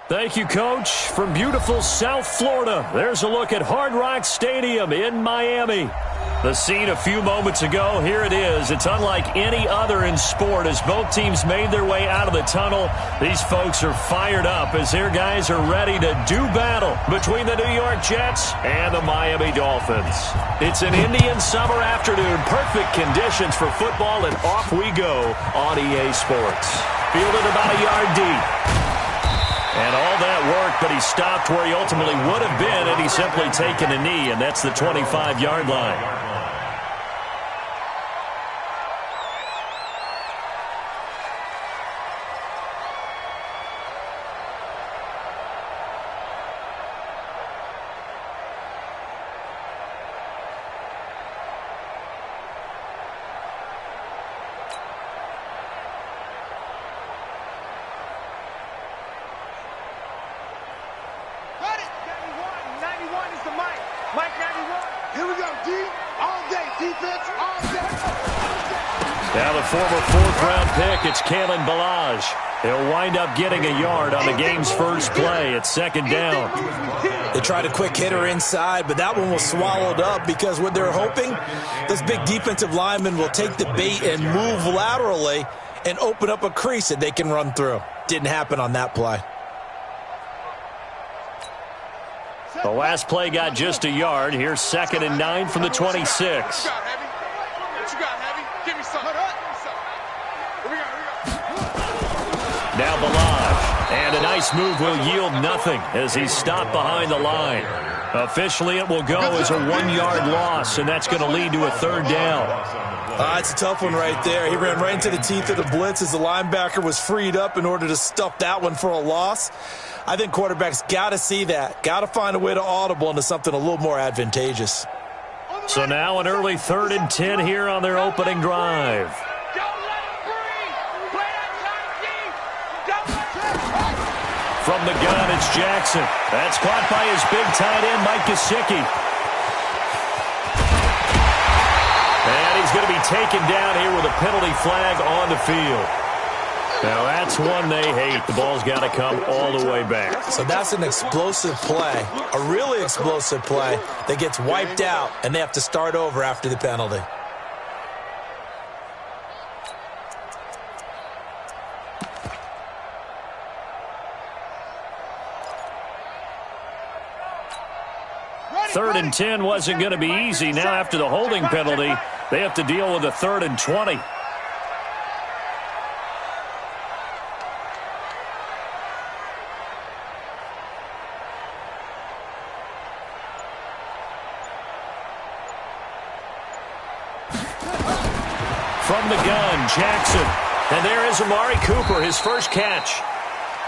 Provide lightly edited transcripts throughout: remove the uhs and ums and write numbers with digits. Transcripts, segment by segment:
Thank you, Coach. From beautiful South Florida, there's a look at Hard Rock Stadium in Miami. The scene a few moments ago, here it is. It's unlike any other in sport as both teams made their way out of the tunnel. These folks are fired up as their guys are ready to do battle between the New York Jets and the Miami Dolphins. It's an Indian summer afternoon, perfect conditions for football, and off we go on EA Sports. Fielded about a yard deep. And all that work, but he stopped where he ultimately would have been, and he's simply taken a knee, and that's the 25-yard line. Now the former fourth-round pick, it's Kalen Ballage. He'll wind up getting a yard on the game's first play. It's second down. They tried a quick hitter inside, but that one was swallowed up because what they're hoping, those big defensive linemen will take the bait and move laterally and open up a crease that they can run through. Didn't happen on that play. The last play got just a yard. Here's 2nd and 9 from the 26. Now Ballage, and a nice move will yield nothing as he's stopped behind the line. Officially, it will go as a 1-yard loss, and that's going to lead to a third down. It's a tough one right there. He ran right into the teeth of the blitz as the linebacker was freed up in order to stuff that one for a loss. I think quarterbacks got to see that, got to find a way to audible into something a little more advantageous. So now an early 3rd and 10 here on their opening drive. From the gun, it's Jackson. That's caught by his big tight end, Mike Gesicki. And he's going to be taken down here with a penalty flag on the field. Now that's one they hate. The ball's got to come all the way back. So that's an explosive play, a really explosive play that gets wiped out, and they have to start over after the penalty. Third and 10 wasn't going to be easy. Now after the holding penalty, they have to deal with a 3rd and 20. From the gun, Jackson. And there is Amari Cooper, his first catch.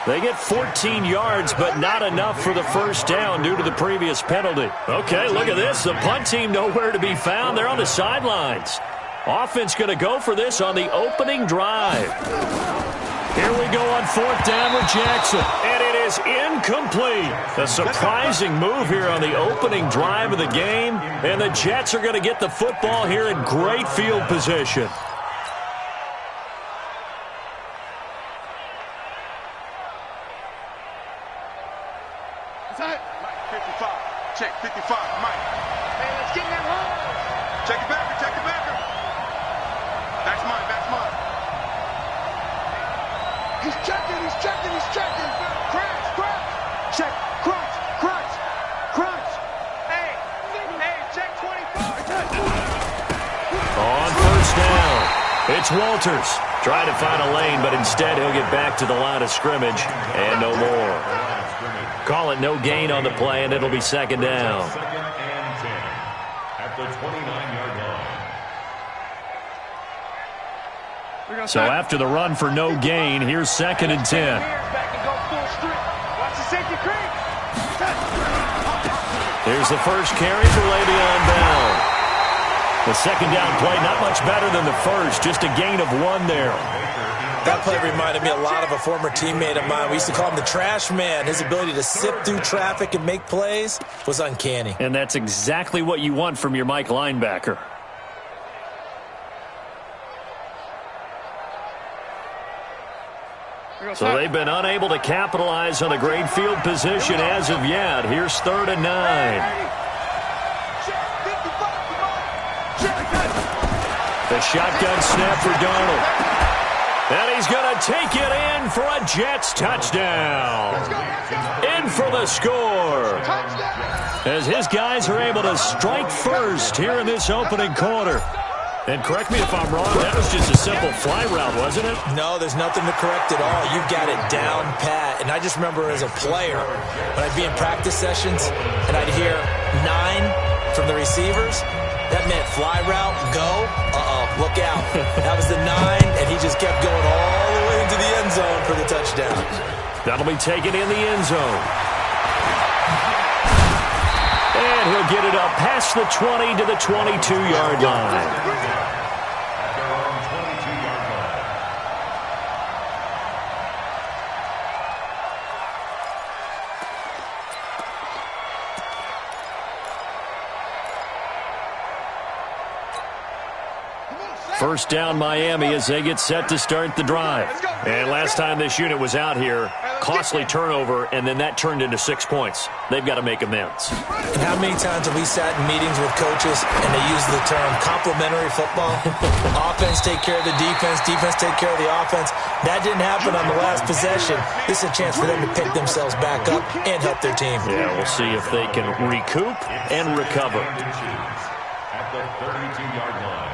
They get 14 yards, but not enough for the first down due to the previous penalty. Okay, look at this. The punt team nowhere to be found. They're on the sidelines. Offense going to go for this on the opening drive. Here we go on 4th down with Jackson. And it is incomplete. A surprising move here on the opening drive of the game. And the Jets are going to get the football here in great field position. Check 55, Mike. Hey, let's get in that hole. Check it back, check it back. That's mine, that's mine. He's checking. Crunch. Check, crunch. Hey, check 25. On first down, it's Walters. Trying to find a lane, but instead he'll get back to the line of scrimmage and no more. Call it no gain on the play, and it'll be 2nd down. Second and 10 at the 29-yard line. So after the run for no gain, here's 2nd and 10. Here's the first carry for Le'Veon Bell. The 2nd down play, not much better than the first, just a gain of 1 there. That play reminded me a lot of a former teammate of mine. We used to call him the trash man. His ability to sift through traffic and make plays was uncanny. And that's exactly what you want from your Mike linebacker. So they've been unable to capitalize on a great field position as of yet. Here's 3rd and 9. The shotgun snap for Darnold. And he's going to take it in for a Jets touchdown. In for the score. As his guys are able to strike first here in this opening quarter. And correct me if I'm wrong, that was just a simple fly route, wasn't it? No, there's nothing to correct at all. You've got it down pat. And I just remember as a player, when I'd be in practice sessions and I'd hear 9 from the receivers, that meant fly route, go, look out. That was the 9, and he just kept going all the way into the end zone for the touchdown. That'll be taken in the end zone. And he'll get it up past the 20 to the 22-yard line. First down Miami as they get set to start the drive. And last time this unit was out here, costly turnover, and then that turned into 6 points. They've got to make amends. And how many times have we sat in meetings with coaches and they use the term complementary football? Offense take care of the defense, defense take care of the offense. That didn't happen on the last possession. This is a chance for them to pick themselves back up and help their team. Yeah, we'll see if they can recoup and recover. At the 32-yard line.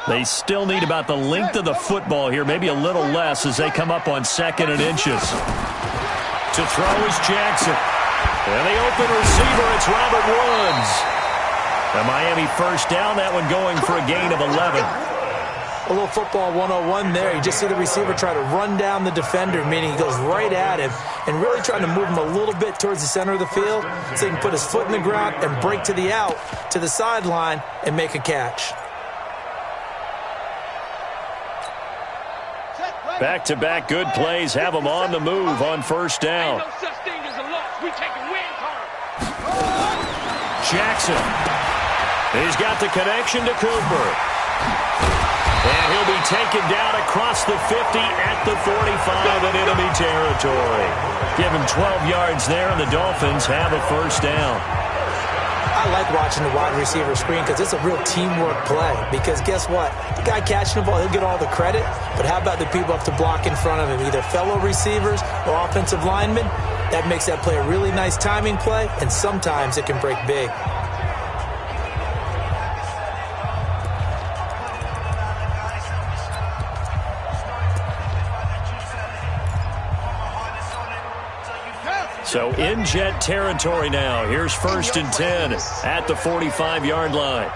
They still need about the length of the football here, maybe a little less as they come up on 2nd and inches. To throw is Jackson. And the open receiver, it's Robert Woods. A Miami first down, that one going for a gain of 11. A little football 101 there. You just see the receiver try to run down the defender, meaning he goes right at him and really trying to move him a little bit towards the center of the field so he can put his foot in the ground and break to the out, to the sideline, and make a catch. Back-to-back good plays have them on the move on first down. Jackson. He's got the connection to Cooper. And he'll be taken down across the 50 at the 45 in enemy territory. Give him 12 yards there, and the Dolphins have a first down. I like watching the wide receiver screen because it's a real teamwork play. Because guess what? The guy catching the ball, he'll get all the credit. But how about the people up to block in front of him, either fellow receivers or offensive linemen? That makes that play a really nice timing play, and sometimes it can break big. So in Jet territory now. Here's 1st and 10 at the 45-yard line.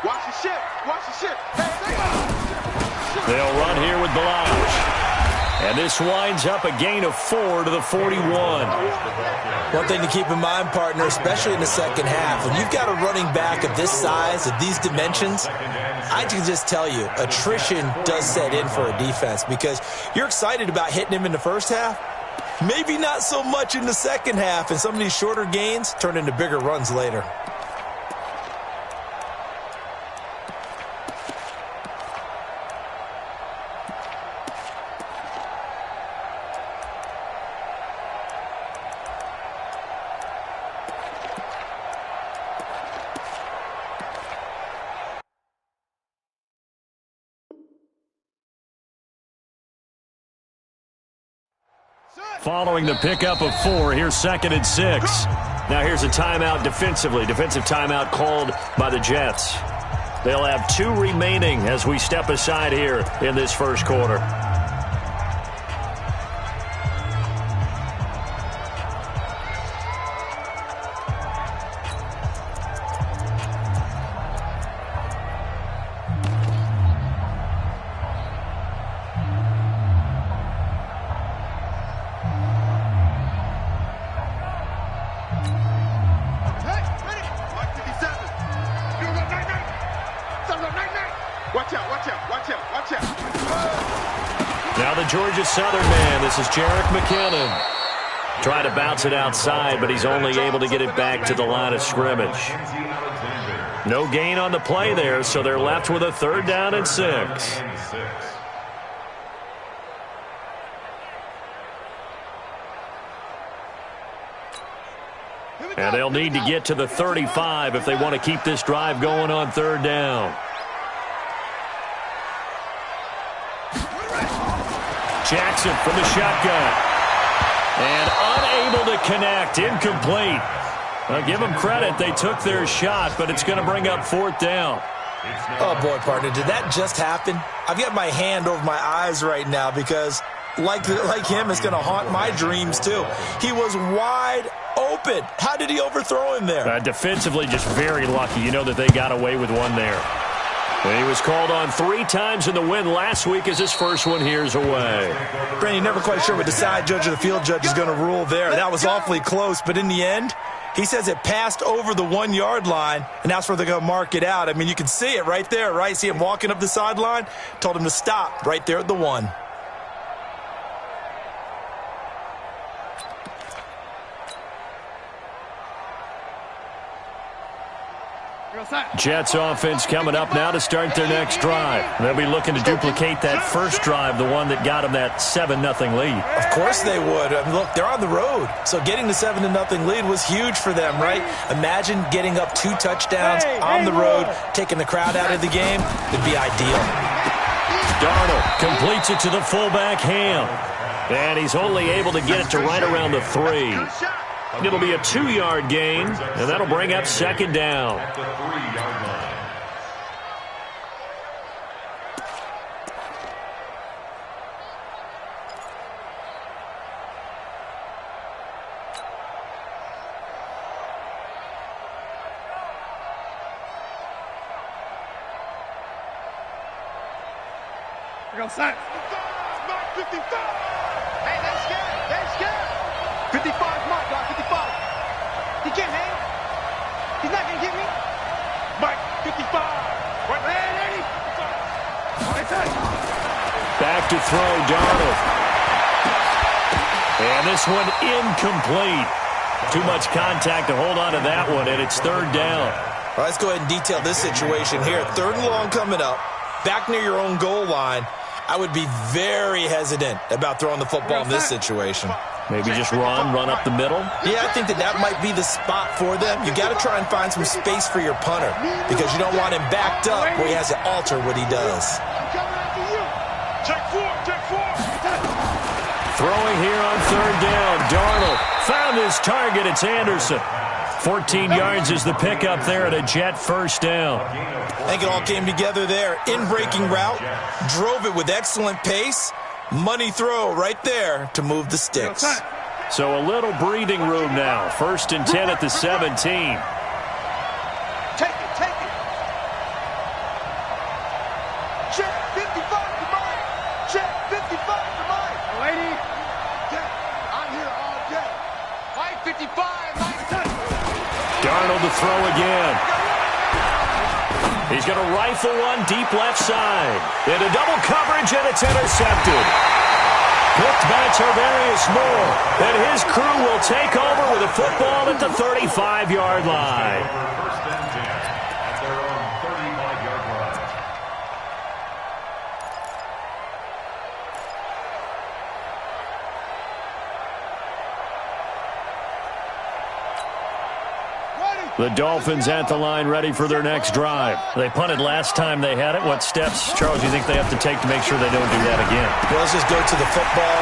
Watch the ship. Watch the ship. They'll run here with Balaj. And this winds up a gain of 4 to the 41. One thing to keep in mind, partner, especially in the second half, when you've got a running back of this size, of these dimensions, I can just tell you, attrition does set in for a defense because you're excited about hitting him in the first half. Maybe not so much in the second half, and some of these shorter gains turn into bigger runs later. Following the pickup of 4, here's 2nd and 6. Now here's a timeout defensively. Defensive timeout called by the Jets. They'll have 2 remaining as we step aside here in this first quarter. Watch out, watch out, watch out, watch out. Georgia Southern man. This is Jerick McKinnon. Trying to bounce it outside, but he's only able to get it back to the line of scrimmage. No gain on the play there, so they're left with a 3rd down and 6. And they'll need to get to the 35 if they want to keep this drive going on 3rd down. Jackson from the shotgun. And unable to connect. Incomplete. I'll give them credit. They took their shot, but it's going to bring up 4th down. Oh, boy, partner, did that just happen? I've got my hand over my eyes right now because, like him, it's going to haunt my dreams, too. He was wide open. How did he overthrow him there? Defensively, just very lucky. You know that they got away with one there. And he was called on 3 times in the win last week as his first one here's away. Brandon, you're never quite sure what the side judge or the field judge is going to rule there. That was awfully close, but in the end, he says it passed over the 1-yard line, and that's where they're going to mark it out. I mean, you can see it right there, right? See him walking up the sideline? Told him to stop right there at the 1. Jets offense coming up now to start their next drive. They'll be looking to duplicate that first drive, the one that got them that 7-0 lead. Of course they would. I mean, look, they're on the road. So getting the 7-0 lead was huge for them, right? Imagine getting up 2 touchdowns on the road, taking the crowd out of the game. It'd be ideal. Darnold completes it to the fullback Ham. And he's only able to get it to right around the 3. It'll be a 2-yard gain, and that'll bring up 2nd down. At the 3-yard line. Outside. 55. Hey, they're scared. They're scared. 55 is Mike, dog. 55. He can't hang. He's not going to get me. Mike, 55. Right there, 80. Back to throw, Darnold. And this one incomplete. Too much contact to hold on to that one, and it's 3rd down. All right, let's go ahead and detail this situation here. 3rd and long coming up. Back near your own goal line. I would be very hesitant about throwing the football in this situation. Maybe just run up the middle? Yeah, I think that might be the spot for them. You got to try and find some space for your punter because you don't want him backed up where he has to alter what he does. Check 4, check 4. Throwing here on 3rd down. Darnold found his target. It's Anderson. 14 yards is the pickup there at a Jet 1st down. I think it all came together there. In-breaking route, drove it with excellent pace. Money throw right there to move the sticks. So a little breathing room now. 1st and 10 at the 17. Take it, take it. Check 55 to Mike. Check 55 to Mike. Lady. I'm here all day. Mike 55, Mike. Darnold to throw again. He's going to rifle one deep left side. Into double coverage, and it's intercepted. Picked by Tarvarius Moore. And his crew will take over with a football at the 35-yard line. First and 10 at their own 35-yard line. The Dolphins at the line ready for their next drive. They punted last time they had it. What steps, Charles, do you think they have to take to make sure they don't do that again? Well, let's just go to the football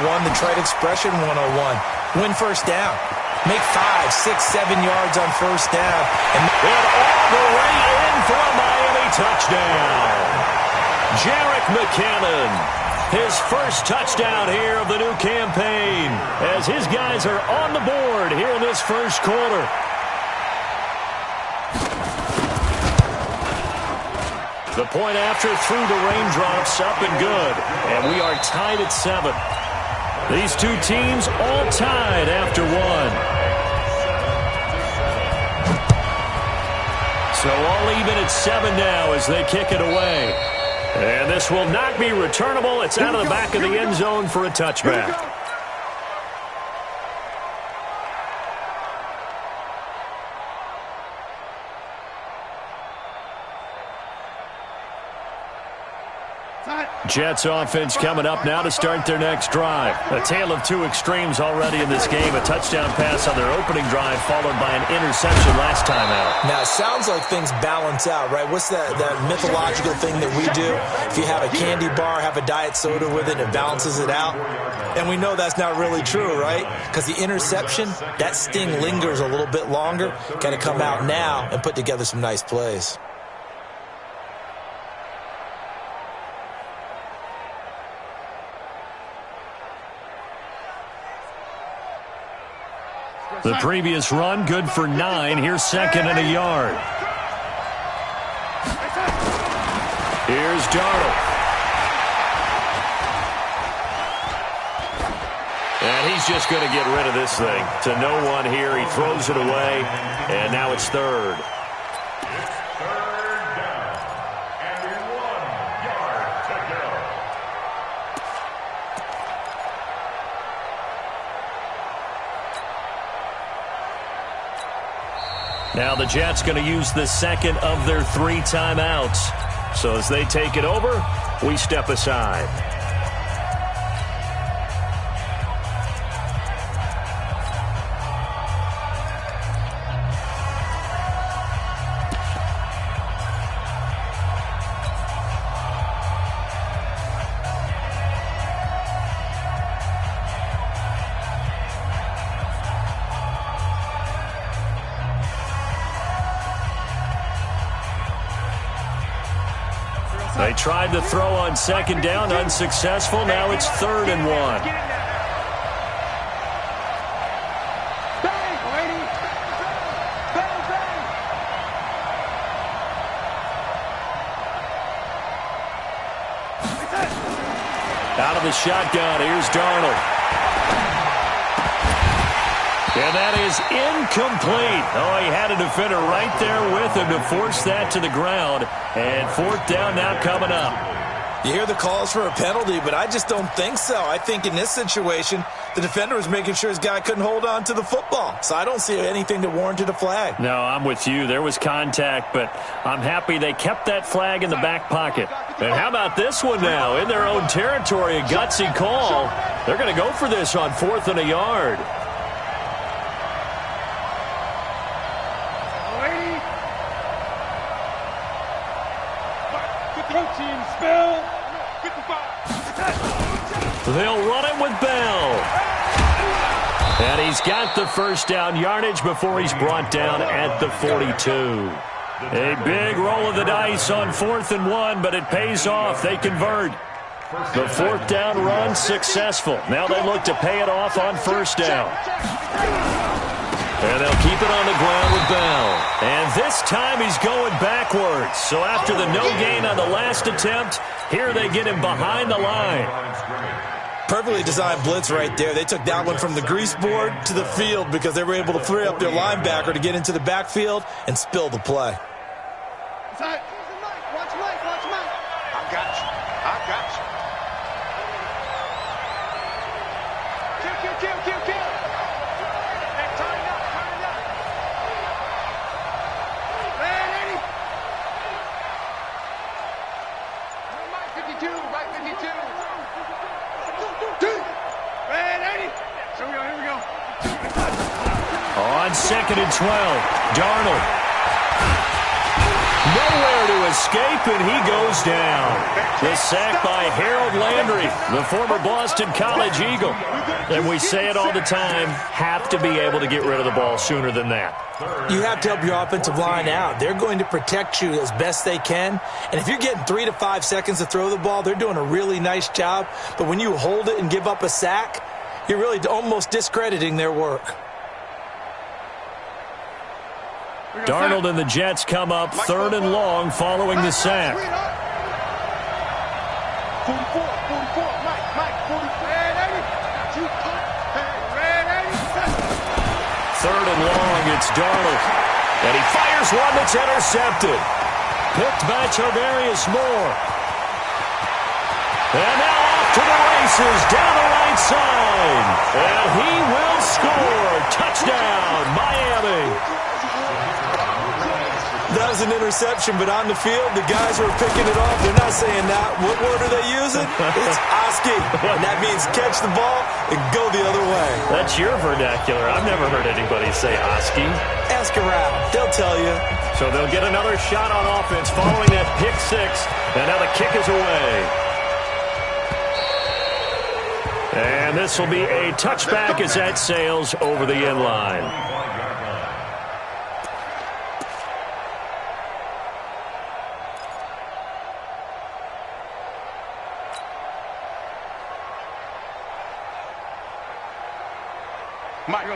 101, the trite expression 101. Win 1st down. Make 5, 6, 7 yards on 1st down. And all the way in for a Miami touchdown. Jerick McKinnon. His first touchdown here of the new campaign as his guys are on the board here in this first quarter. The point after through the raindrops, up and good. And we are tied at 7. These two teams all tied after 1. So all even at 7 now as they kick it away. And this will not be returnable. It's out of the back of the end zone for a touchback. Jets offense coming up now to start their next drive. A tale of two extremes already in this game. A touchdown pass on their opening drive followed by an interception last time out. Now, it sounds like things balance out, right? What's that mythological thing that we do? If you have a candy bar, have a diet soda with it, it balances it out. And we know that's not really true, right? Because the interception, that sting lingers a little bit longer. Got to come out now and put together some nice plays. The previous run, good for 9. Here's second and a yard. Here's Darnold. And he's just going to get rid of this thing. To no one here. He throws it away. And now it's third. Now the Jets going to use the second of their 3 timeouts. So as they take it over, we step aside. They tried to throw on second down, unsuccessful. Now it's 3rd and 1. Out of the shotgun, here's Darnold. And that is incomplete. Oh, he had a defender right there with him to force that to the ground. And 4th down now coming up. You hear the calls for a penalty, but I just don't think so. I think in this situation, the defender was making sure his guy couldn't hold on to the football. So I don't see anything that warranted a flag. No, I'm with you. There was contact, but I'm happy they kept that flag in the back pocket. And how about this one now? In their own territory, a gutsy call. They're going to go for this on 4th and a yard. They'll run it with Bell. And he's got the first down yardage before he's brought down at the 42. A big roll of the dice on 4th and 1, but it pays off. They convert. The 4th down run successful. Now they look to pay it off on 1st down. And they'll keep it on the ground with Bell. And this time he's going backwards. So after the no gain on the last attempt, here they get him behind the line. Perfectly designed blitz right there. They took that one from the grease board to the field because they were able to free up their linebacker to get into the backfield and spill the play. Watch Mike. I got you. Kill. Hey, turn it up. Ready? Right 52. Ready? Here we go. On 2nd and 12, Darnold. Nowhere to escape, and he goes down. The sack by Harold Landry, the former Boston College Eagle. And we say it all the time, have to be able to get rid of the ball sooner than that. You have to help your offensive line out. They're going to protect you as best they can. And if you're getting 3 to 5 seconds to throw the ball, they're doing a really nice job. But when you hold it and give up a sack, you're really almost discrediting their work. Darnold and the Jets come up 3rd and long following the sack. 44, Mike, 44. Third and long, it's Darnold. And he fires one that's intercepted. Picked by Tarvarius Moore. And now off to the races down the right side. And he will score. Touchdown, Miami. That was an interception, but on the field, the guys who are picking it off, they're not saying that. What word are they using? It's Oski. And that means catch the ball and go the other way. That's your vernacular. I've never heard anybody say Oski. Ask around. They'll tell you. So they'll get another shot on offense following that pick six. And now the kick is away. And this will be a touchback as that sails over the end line.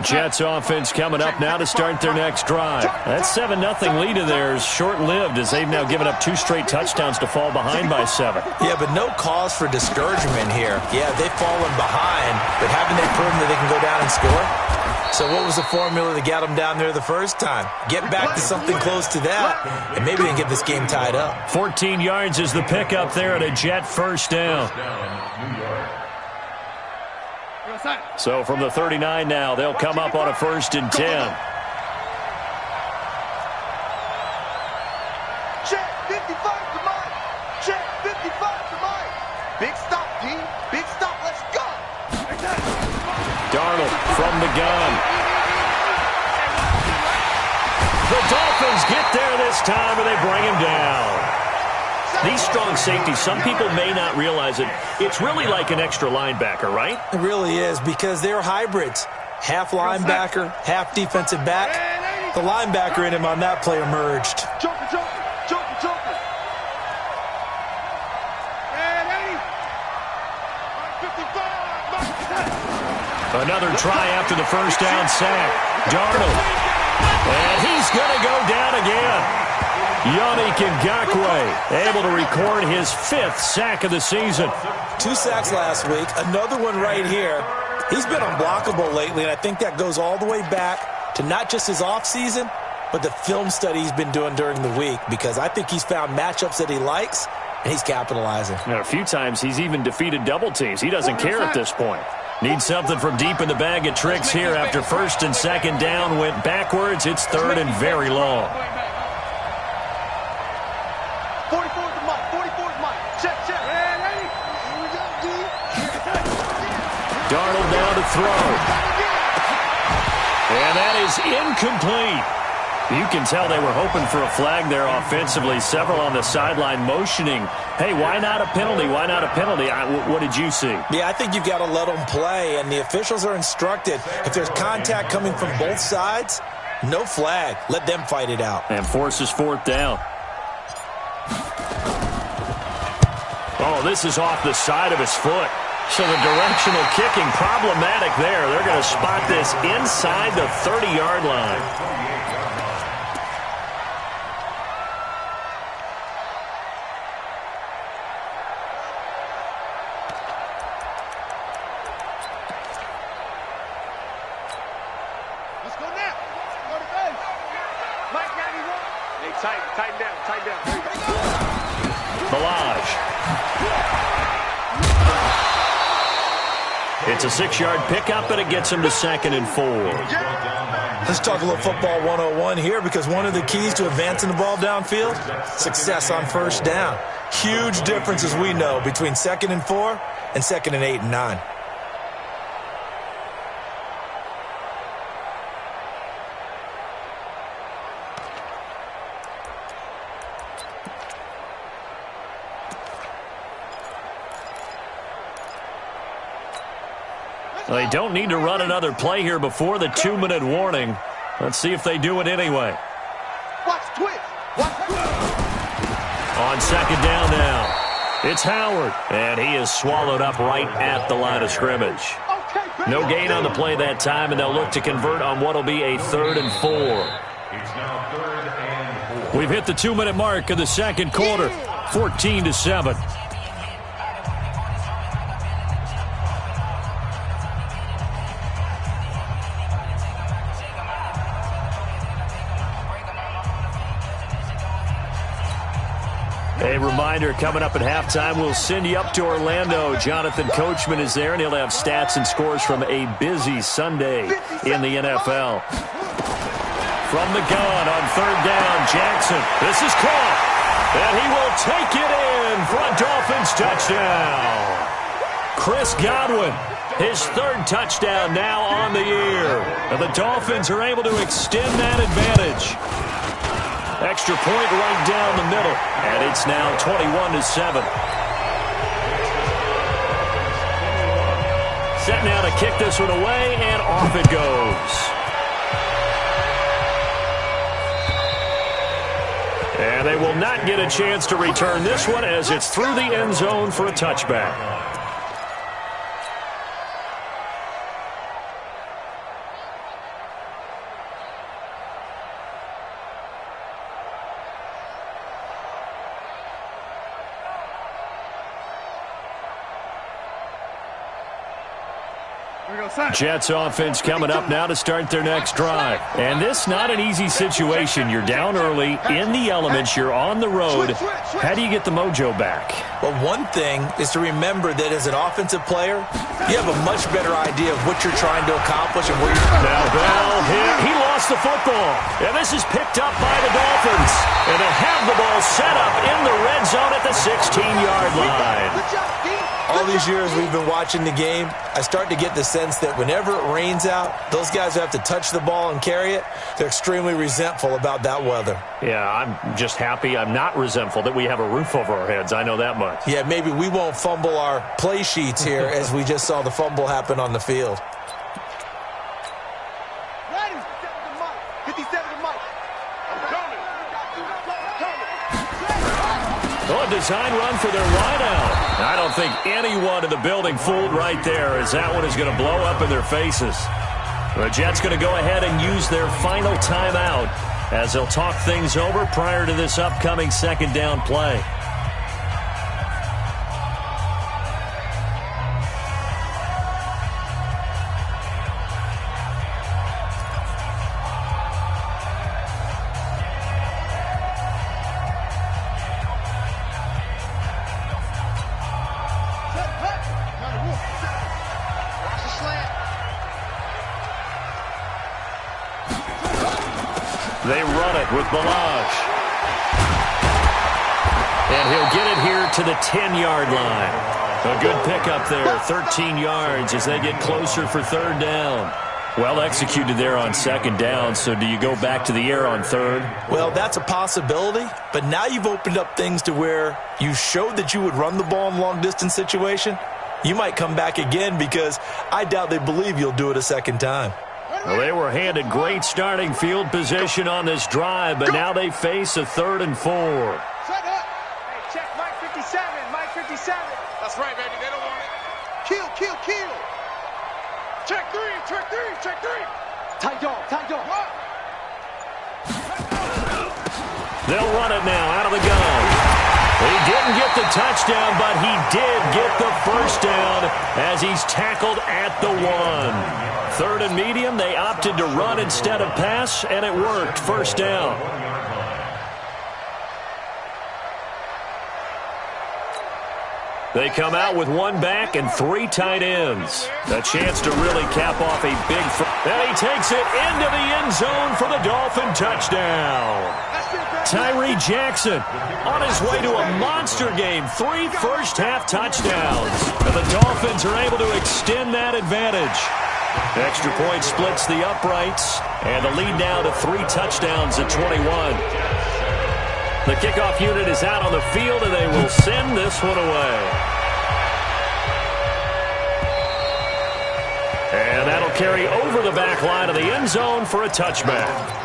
Jets offense coming up now to start their next drive. That 7-0 lead of theirs short-lived as they've now given up 2 straight touchdowns to fall behind by 7. Yeah, but no cause for discouragement here. Yeah, they've fallen behind, but haven't they proven that they can go down and score? So what was the formula that got them down there the first time? Get back to something close to that, and maybe they can get this game tied up. 14 yards is the pickup there at a Jet first down. So from the 39 now, they'll come up on a 1st and 10. Check 55 to Mike. Check 55 to Mike. Big stop, D. Big stop. Let's go. Darnold from the gun. The Dolphins get there this time, and they bring him down. These strong safeties, some people may not realize it. It's really like an extra linebacker, right? It really is, because they're hybrids. Half linebacker, half defensive back. The linebacker in him on that play emerged. Joker. Another try after the first down sack. Darnold. And he's going to go down again. Yannick Ngakoue able to record his 5th sack of the season. 2 sacks last week, another one right here. He's been unblockable lately, and I think that goes all the way back to not just his offseason, but the film study he's been doing during the week, because I think he's found matchups that he likes, and he's capitalizing. And a few times he's even defeated double teams. He doesn't care at this point. Needs something from deep in the bag of tricks here after 1st and 2nd down went backwards. It's 3rd and very long. 44 to Mike. 44 to Mike. Check. Darnold now to throw. And that is incomplete. You can tell they were hoping for a flag there offensively. Several on the sideline motioning, hey, why not a penalty? Why not a penalty? What did you see? Yeah, I think you've got to let them play, and the officials are instructed. If there's contact coming from both sides, no flag. Let them fight it out. And forces 4th down. Oh, this is off the side of his foot. So the directional kicking problematic there. They're going to spot this inside the 30-yard line. Let's go now. Go to base. Mike 91. Hey, tighten down. There you go. Balaj. It's a 6-yard pickup, and it gets him to 2nd and 4. Let's talk a little football 101 here, because one of the keys to advancing the ball downfield, success on 1st down. Huge difference, as we know, between 2nd and 4 and 2nd and 8 and 9. They don't need to run another play here before the 2-minute warning. Let's see if they do it anyway. Watch twist. On 2nd down now, it's Howard, and he is swallowed up right at the line of scrimmage. No gain on the play that time, and they'll look to convert on what will be a 3rd and 4. It's now 3rd and 4. We've hit the 2-minute mark of the 2nd quarter, 14-7. A A reminder, coming up at halftime, we'll send you up to Orlando. Jonathan Coachman is there, and he'll have stats and scores from a busy Sunday in the NFL. From the gun on third down, Jackson. This is caught, and he will take it in for a Dolphins touchdown. Chris Godwin, his third touchdown now on the year. And the Dolphins are able to extend that advantage. Extra point right down the middle, and it's now 21-7. Set now to kick this one away, and off it goes. And they will not get a chance to return this one as it's through the end zone for a touchback. Jets offense coming up now to start their next drive. And this not an easy situation. You're down early, in the elements, you're on the road. How do you get the mojo back? Well, one thing is to remember that as an offensive player, you have a much better idea of what you're trying to accomplish and where you're... Now Bell hit. He lost the football. And this is picked up by the Dolphins. And they have the ball set up in the red zone at the 16-yard line. All these years we've been watching the game, I start to get the sense that whenever it rains out, those guys who have to touch the ball and carry it, they're extremely resentful about that weather. Yeah, I'm just happy I'm not resentful that we have a roof over our heads. I know that much. Yeah, maybe we won't fumble our play sheets here as we just saw the fumble happen on the field. Oh, a design run for their wideout. I don't think anyone in the building fooled right there, as that one is going to blow up in their faces. The Jets going to go ahead and use their final timeout as they'll talk things over prior to this upcoming second down play. They run it with Balaj. And he'll get it here to the 10-yard line. A good pickup there, 13 yards as they get closer for third down. Well executed there on second down, so do you go back to the air on third? Well, that's a possibility, but now you've opened up things to where you showed that you would run the ball in long-distance situation. You might come back again because I doubt they believe you'll do it a second time. Well, they were handed great starting field position on this drive, but now they face a 3rd and 4. Set up. Hey, check Mike 57. Mike 57. That's right, baby. They don't want it. Kill, kill, kill. Check 3. Check 3. Check 3. Tight dog. Tight dog. They'll run it now out of the gun. He didn't get the touchdown, but he did get the first down as he's tackled at the 1. 3rd and medium, they opted to run instead of pass, and it worked. First down. They come out with one back and 3 tight ends. A chance to really cap off a big... And he takes it into the end zone for the Dolphin touchdown. Tyree Jackson on his way to a monster game. 3 first-half touchdowns. And the Dolphins are able to extend that advantage. Extra point splits the uprights, and the lead now to 3 touchdowns at 21. The kickoff unit is out on the field, and they will send this one away. And that'll carry over the back line of the end zone for a touchback.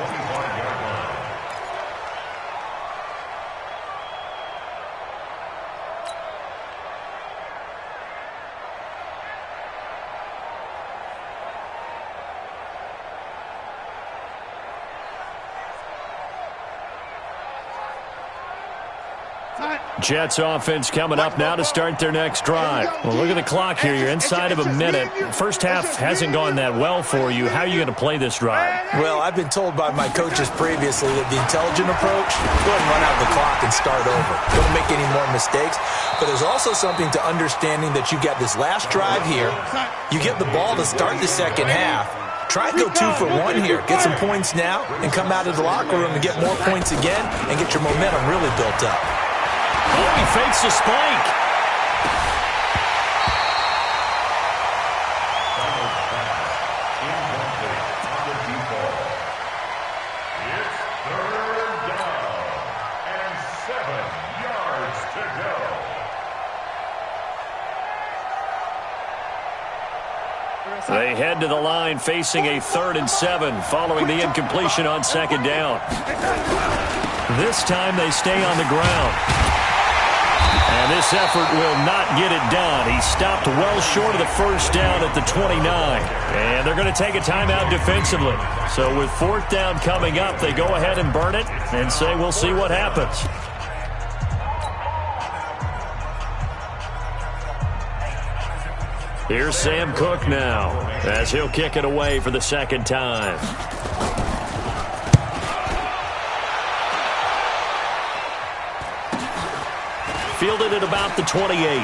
Time. Jets offense coming up now to start their next drive. Well, look at the clock here. You're inside of a minute. First half hasn't gone that well for you. How are you going to play this drive? Well, I've been told by my coaches previously that the intelligent approach, go ahead and run out the clock and start over. Don't make any more mistakes. But there's also something to understanding that you got this last drive here. You get the ball to start the second half. Try and go 2 for 1 here. Get some points now and come out of the locker room and get more points again and get your momentum really built up. Oh, he fakes the spike. It's 3rd down and 7 yards to go. They head to the line facing a 3rd and 7 following the incompletion on 2nd down. This time they stay on the ground. And this effort will not get it done. He stopped well short of the first down at the 29. And they're going to take a timeout defensively. So with 4th down coming up, they go ahead and burn it and say we'll see what happens. Here's Sam Cook now as he'll kick it away for the 2nd time. Fielded at about the 28.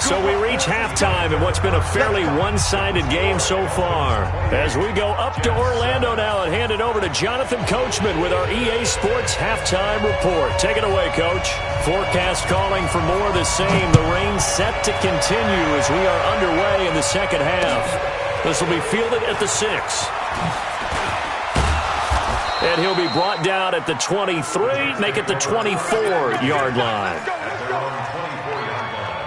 So we reach halftime in what's been a fairly one-sided game so far. As we go up to Orlando now and hand it over to Jonathan Coachman with our EA Sports Halftime Report. Take it away, Coach. Forecast calling for more of the same. The rain set to continue as we are underway in the second half. This will be fielded at the 6. And he'll be brought down at the 23, make it the 24-yard line. At their own 24-yard line.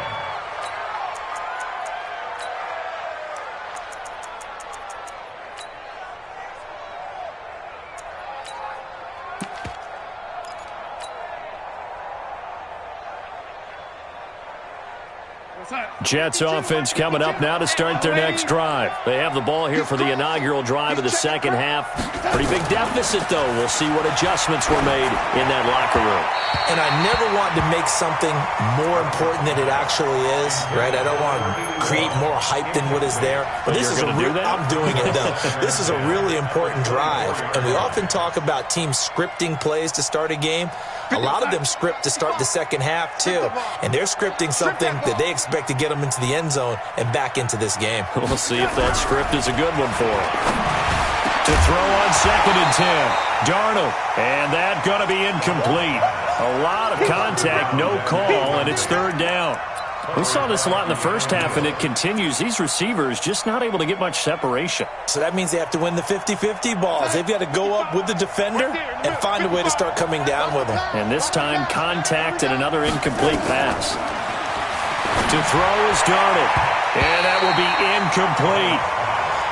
Jets offense coming up now to start their next drive. They have the ball here for the inaugural drive of the second half. Pretty big deficit, though. We'll see what adjustments were made in that locker room. And I never want to make something more important than it actually is, right? I don't want to create more hype than what is there. But this is I'm doing it, though. This is a really important drive. And we often talk about teams scripting plays to start a game. A lot of them script to start the second half, too. And they're scripting something that they expect to get them into the end zone and back into this game. We'll see if that script is a good one for them. To throw on 2nd and 10. Darnold. And that going to be incomplete. A lot of contact, no call, and it's 3rd down. We saw this a lot in the first half, and it continues. These receivers just not able to get much separation. So that means they have to win the 50-50 balls. They've got to go up with the defender and find a way to start coming down with them. And this time, contact and another incomplete pass. To throw is Darnold, and that will be incomplete.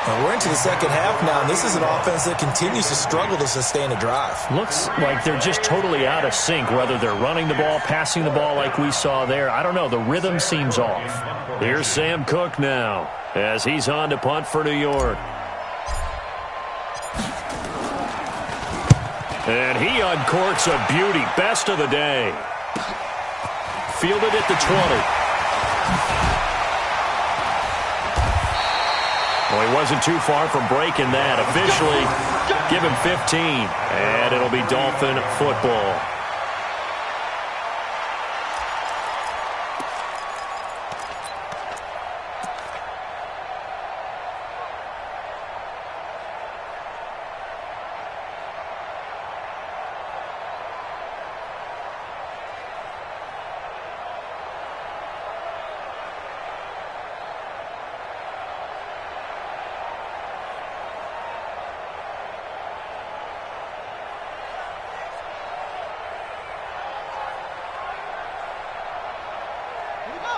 Now we're into the second half now, and this is an offense that continues to struggle to sustain a drive. Looks like they're just totally out of sync, whether they're running the ball, passing the ball like we saw there. I don't know. The rhythm seems off. Here's Sam Cook now as he's on to punt for New York. And he uncorks a beauty. Best of the day. Fielded at the 20. Well, he wasn't too far from breaking that. Officially, give him 15, and it'll be Dolphin football.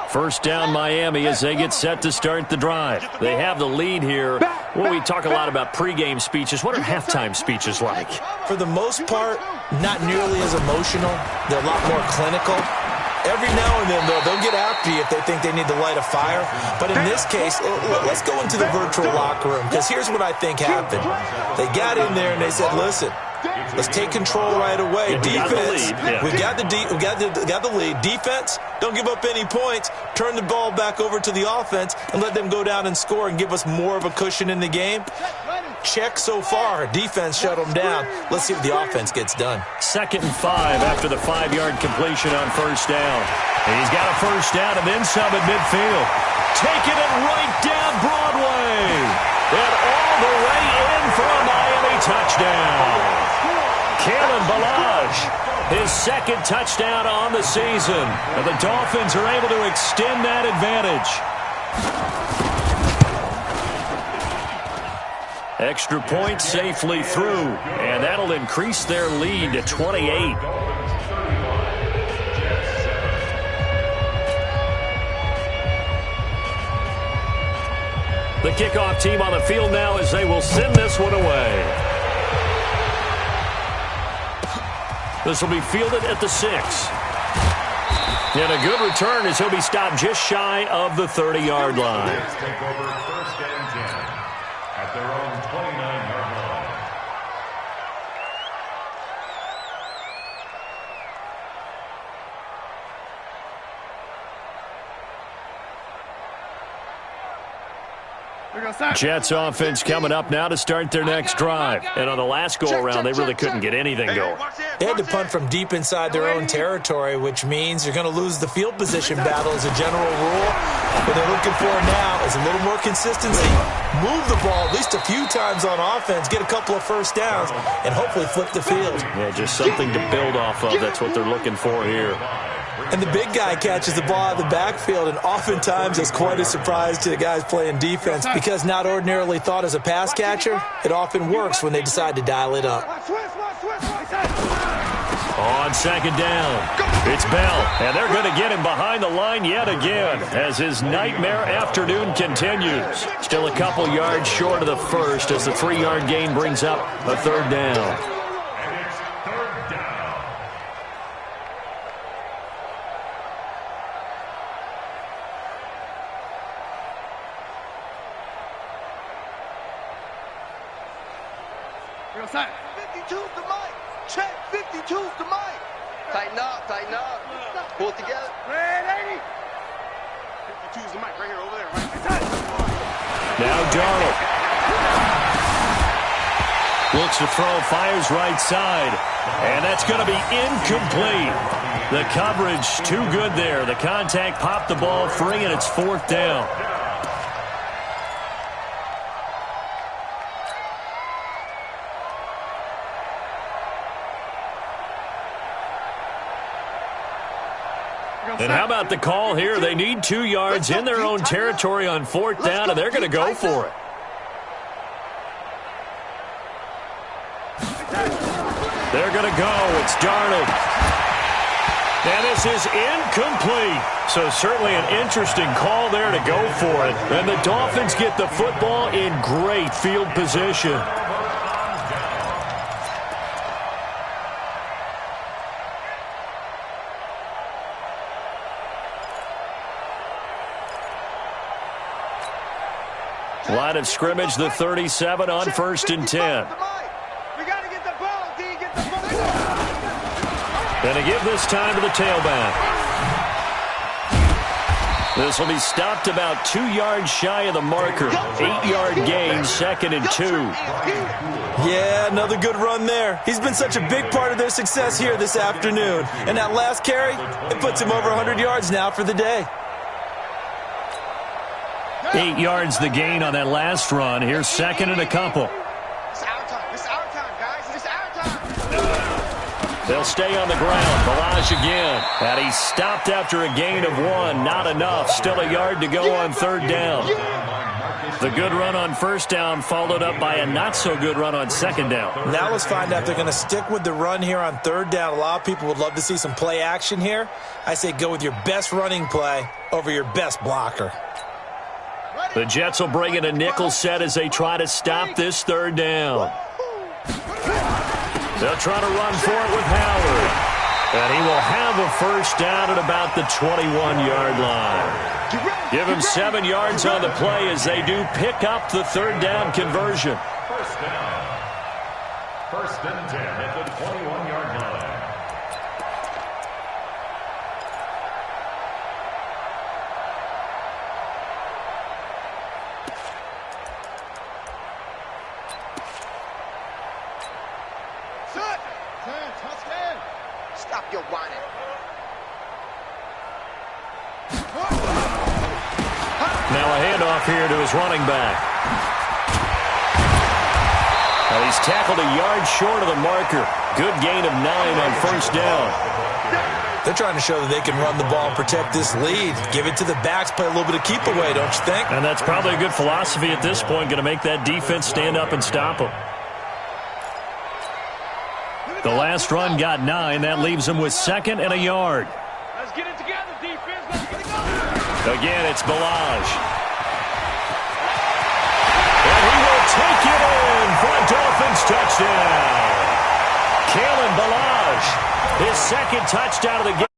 First down Miami as they get set to start the drive. They have the lead here. Well, we talk a lot about pregame speeches. What are halftime speeches like? For the most part, not nearly as emotional. They're a lot more clinical. Every now and then, though, they'll get after you if they think they need to light a fire. But in this case, let's go into the virtual locker room, because here's what I think happened. They got in there and they said, listen, let's take control right away. Defense, we got the lead. Defense, don't give up any points. Turn the ball back over to the offense and let them go down and score and give us more of a cushion in the game. Check so far. Defense shut them down. Let's see what the offense gets done. 2nd and 5 after the 5-yard completion on first down. He's got a first down and then some at midfield. Taking it right down Broadway. And all the way in for a Miami touchdown. Kalen Ballage, his 2nd touchdown on the season. And the Dolphins are able to extend that advantage. Extra point safely through, and that'll increase their lead to 28. The kickoff team on the field now as they will send this one away. This will be fielded at the 6. And a good return as he'll be stopped just shy of the 30-yard line. Take over 1st and 10 at their own 29-yard line. Jets offense coming up now to start their next drive. And on the last go-around, they really couldn't get anything going. They had to punt from deep inside their own territory, which means you're going to lose the field position battle as a general rule. What they're looking for now is a little more consistency. Move the ball at least a few times on offense, get a couple of first downs, and hopefully flip the field. Yeah, just something to build off of. That's what they're looking for here. And the big guy catches the ball out of the backfield, and oftentimes it's quite a surprise to the guys playing defense because not ordinarily thought as a pass catcher, it often works when they decide to dial it up. On 2nd down, it's Bell, and they're going to get him behind the line yet again as his nightmare afternoon continues. Still a couple yards short of the first as the 3-yard gain brings up a 3rd down. Tighten up, tighten up. Pull it together. 52's the mic right here, over there. Right. Now Darnold. Looks to throw, fires right side. And that's going to be incomplete. The coverage too good there. The contact popped the ball free, and it's 4th down. And how about the call here? They need 2 yards in their own territory on 4th down, and they're going to go for it. They're going to go. It's Darnold. And this is incomplete. So certainly an interesting call there to go for it. And the Dolphins get the football in great field position. Line of scrimmage, the 37 on 1st and 10. We got to get the ball, D. Get the ball. And to give this time to the tailback. This will be stopped about 2 yards shy of the marker. 8-yard gain, 2nd and 2. Yeah, another good run there. He's been such a big part of their success here this afternoon. And that last carry, it puts him over 100 yards now for the day. 8 yards the gain on that last run. Here's 2nd and a couple. It's our time. It's our time, guys. It's our time. They'll stay on the ground. Ballage again. And he's stopped after a gain of 1. Not enough. Still a yard to go on 3rd down. The good run on 1st down followed up by a not-so-good run on 2nd down. Now let's find out if they're going to stick with the run here on 3rd down. A lot of people would love to see some play action here. I say go with your best running play over your best blocker. The Jets will bring in a nickel set as they try to stop this 3rd down. They'll try to run for it with Howard. And he will have a first down at about the 21-yard line. Give him 7 yards on the play as they do pick up the third down conversion. First down. First and 10 at the 21-yard line. Stop your whining. Now a handoff here to his running back. Now he's tackled a yard short of the marker. Good gain of 9 on first down. They're trying to show that they can run the ball and protect this lead. Give it to the backs, play a little bit of keep away, don't you think? And that's probably a good philosophy at this point, going to make that defense stand up and stop them. The last run got 9. That leaves him with 2nd and a yard. Let's get it together, defense. Let's get it going. Again, it's Balaj. And he will take it in for a Dolphins touchdown. Kalen Balaj, his 2nd touchdown of the game.